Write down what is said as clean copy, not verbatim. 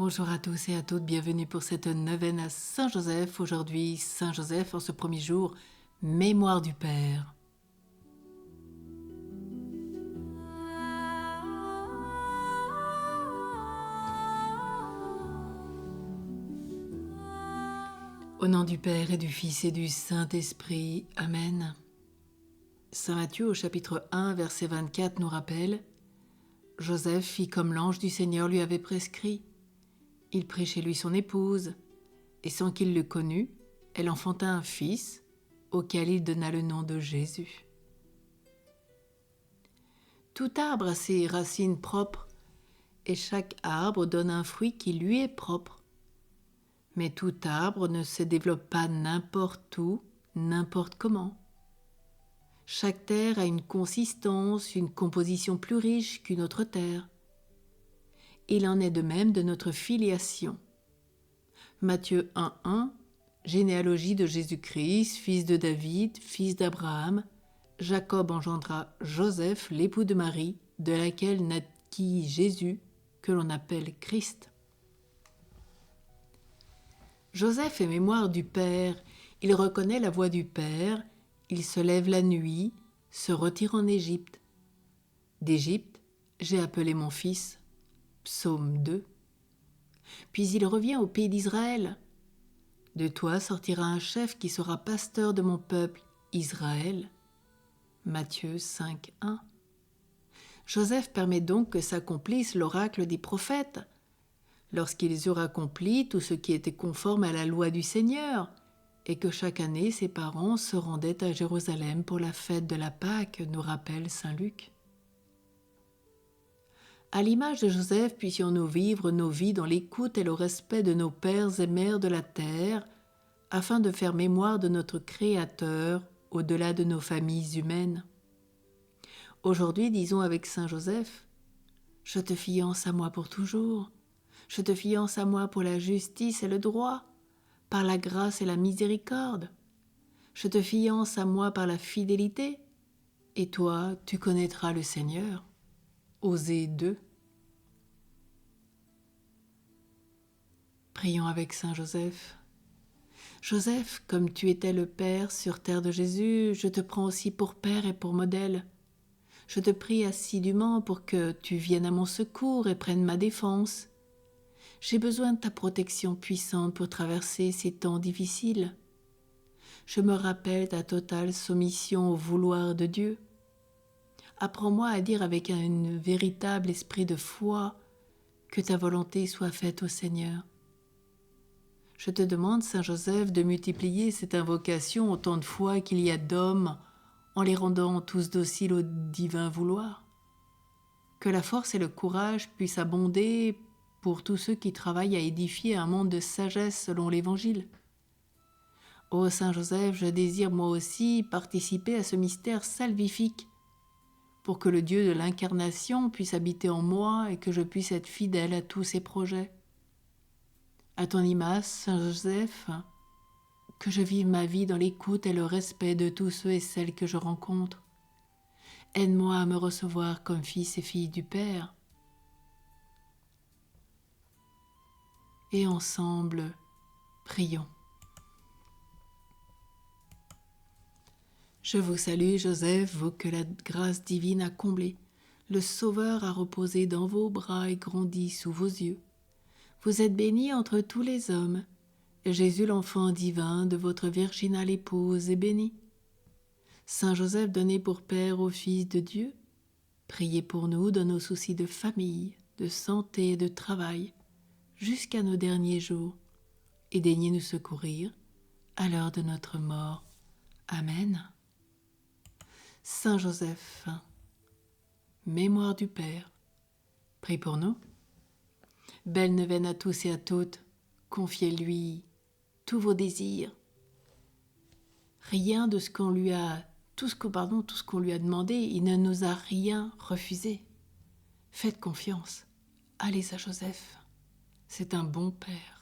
Bonjour à tous et à toutes, bienvenue pour cette neuvaine à Saint-Joseph. Aujourd'hui, Saint-Joseph, en ce premier jour, mémoire du Père. Au nom du Père et du Fils et du Saint-Esprit. Amen. Saint Matthieu au chapitre 1, verset 24 nous rappelle « Joseph fit comme l'ange du Seigneur lui avait prescrit. Il prit chez lui son épouse, et sans qu'il le connût, elle enfanta un fils, auquel il donna le nom de Jésus. » Tout arbre a ses racines propres, et chaque arbre donne un fruit qui lui est propre. Mais tout arbre ne se développe pas n'importe où, n'importe comment. Chaque terre a une consistance, une composition plus riche qu'une autre terre. Il en est de même de notre filiation. Matthieu 1,1, généalogie de Jésus-Christ, fils de David, fils d'Abraham. Jacob engendra Joseph, l'époux de Marie, de laquelle naquit Jésus, que l'on appelle Christ. Joseph est mémoire du Père, il reconnaît la voix du Père, il se lève la nuit, se retire en Égypte. D'Égypte, j'ai appelé mon fils, psaume 2. Puis il revient au pays d'Israël. De toi sortira un chef qui sera pasteur de mon peuple, Israël. Matthieu 5,1. Joseph permet donc que s'accomplisse l'oracle des prophètes. Lorsqu'ils eurent accompli tout ce qui était conforme à la loi du Seigneur, et que chaque année ses parents se rendaient à Jérusalem pour la fête de la Pâque, nous rappelle saint Luc. À l'image de Joseph, puissions-nous vivre nos vies dans l'écoute et le respect de nos pères et mères de la terre, afin de faire mémoire de notre Créateur au-delà de nos familles humaines. Aujourd'hui, disons avec saint Joseph, « Je te fiance à moi pour toujours. Je te fiance à moi pour la justice et le droit, par la grâce et la miséricorde. Je te fiance à moi par la fidélité, et toi, tu connaîtras le Seigneur. » Osée 2. Prions avec saint Joseph. Joseph, comme tu étais le Père sur terre de Jésus, je te prends aussi pour Père et pour modèle. Je te prie assidûment pour que tu viennes à mon secours et prennes ma défense. J'ai besoin de ta protection puissante pour traverser ces temps difficiles. Je me rappelle ta totale soumission au vouloir de Dieu. Apprends-moi à dire avec un véritable esprit de foi que ta volonté soit faite au Seigneur. Je te demande, Saint Joseph, de multiplier cette invocation autant de fois qu'il y a d'hommes en les rendant tous dociles au divin vouloir. Que la force et le courage puissent abonder pour tous ceux qui travaillent à édifier un monde de sagesse selon l'Évangile. Ô Saint Joseph, je désire moi aussi participer à ce mystère salvifique pour que le Dieu de l'incarnation puisse habiter en moi et que je puisse être fidèle à tous ses projets. À ton image, Saint Joseph, que je vive ma vie dans l'écoute et le respect de tous ceux et celles que je rencontre. Aide-moi à me recevoir comme fils et fille du Père. Et ensemble, prions. Je vous salue, Joseph, vous que la grâce divine a comblé. Le Sauveur a reposé dans vos bras et grandi sous vos yeux. Vous êtes bénie entre tous les hommes, et Jésus, l'enfant divin de votre virginale épouse, est béni. Saint Joseph, donné pour Père au Fils de Dieu, priez pour nous dans nos soucis de famille, de santé et de travail, jusqu'à nos derniers jours, et daignez nous secourir à l'heure de notre mort. Amen. Saint Joseph, mémoire du Père, prie pour nous. Belle neuvaine à tous et à toutes, confiez-lui tous vos désirs. Rien de ce qu'on lui a, tout ce qu'on lui a demandé, il ne nous a rien refusé. Faites confiance, allez à Joseph, c'est un bon Père.